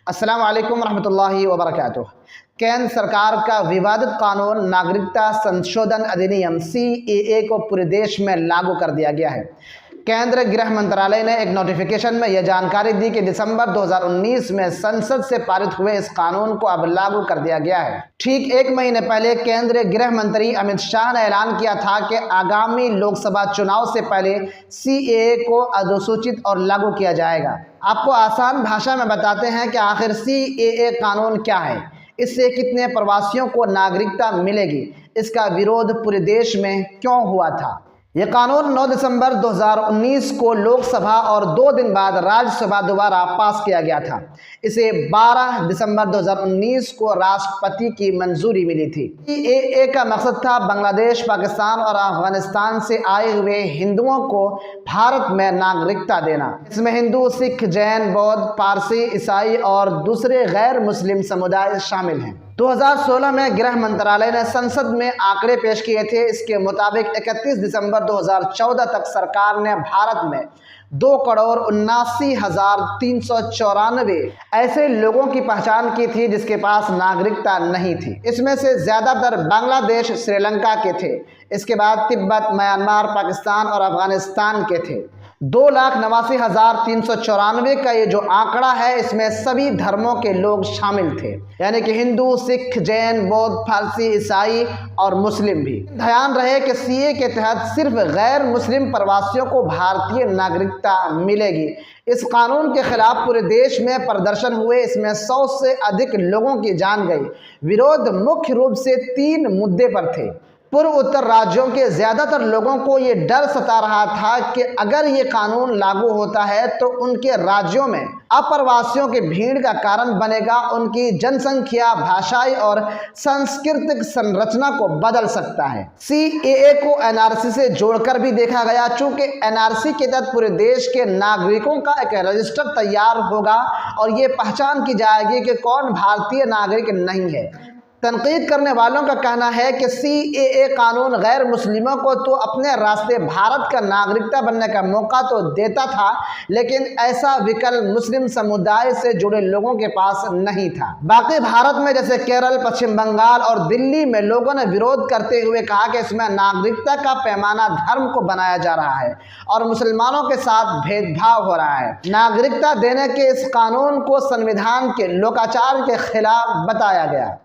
अस्सलाम वालेकुम रहमतुल्लाहि व बरकातुहू। केंद्र सरकार का विवादित कानून नागरिकता संशोधन अधिनियम CAA को पूरे देश में लागू कर दिया गया है। केंद्र गृह मंत्रालय ने एक नोटिफिकेशन में यह जानकारी दी कि दिसंबर 2019 में संसद से पारित हुए इस कानून को अब लागू कर दिया गया है। ठीक एक महीने पहले केंद्रीय गृह मंत्री अमित शाह ने ऐलान किया था कि आगामी लोकसभा चुनाव से पहले CAA को अधिसूचित और लागू किया जाएगा। आपको आसान भाषा में बताते हैं कि आखिर CAA कानून क्या है, इससे कितने प्रवासियों को नागरिकता मिलेगी, इसका विरोध पूरे देश में क्यों हुआ था। यह कानून 9 दिसंबर 2019 को लोकसभा और 2 दिन बाद राज्यसभा दोबारा पास किया गया था। इसे 12 दिसंबर 2019 को राष्ट्रपति की मंजूरी मिली थी। CAA का मकसद था बांग्लादेश, पाकिस्तान और अफगानिस्तान से आए हुए हिंदुओं को भारत में नागरिकता देना। इसमें हिंदू, सिख, जैन, बौद्ध, पारसी, ईसाई और दूसरे गैर मुस्लिम समुदाय शामिल हैं। 2016 में गृह मंत्रालय ने संसद में आंकड़े पेश किए थे। इसके मुताबिक 31 दिसंबर 2014 तक सरकार ने भारत में 2,79,394 ऐसे लोगों की पहचान की थी जिसके पास नागरिकता नहीं थी। इसमें से ज़्यादातर बांग्लादेश, श्रीलंका के थे। इसके बाद तिब्बत, म्यांमार, पाकिस्तान और अफगानिस्तान के थे। 2,89,394 का ये जो आंकड़ा है, इसमें सभी धर्मों के लोग शामिल थे, यानी कि हिंदू, सिख, जैन, बौद्ध, फारसी, ईसाई और मुस्लिम भी। ध्यान रहे कि CAA के तहत सिर्फ गैर मुस्लिम प्रवासियों को भारतीय नागरिकता मिलेगी। इस कानून के खिलाफ पूरे देश में प्रदर्शन हुए। इसमें 100 से अधिक लोगों की जान गई। विरोध मुख्य रूप से 3 मुद्दे पर थे। पूर्व उत्तर राज्यों के ज़्यादातर लोगों को ये डर सता रहा था कि अगर ये कानून लागू होता है तो उनके राज्यों में अप्रवासियों की भीड़ का कारण बनेगा। उनकी जनसंख्या, भाषाई और सांस्कृतिक संरचना को बदल सकता है। CAA को NRC से जोड़कर भी देखा गया। चूंकि NRC के तहत पूरे देश के नागरिकों का एक रजिस्टर तैयार होगा और ये पहचान की जाएगी कि कौन भारतीय नागरिक नहीं है। तनकीद करने वालों का कहना है कि CAA कानून गैर मुस्लिमों को तो अपने रास्ते भारत का नागरिकता बनने का मौका तो देता था, लेकिन ऐसा विकल्प मुस्लिम समुदाय से जुड़े लोगों के पास नहीं था। बाकी भारत में जैसे केरल, पश्चिम बंगाल और दिल्ली में लोगों ने विरोध करते हुए कहा कि इसमें नागरिकता का पैमाना धर्म को बनाया जा रहा है और मुसलमानों के साथ भेदभाव हो रहा है। नागरिकता देने के इस कानून को संविधान के लोकाचार के खिलाफ बताया गया।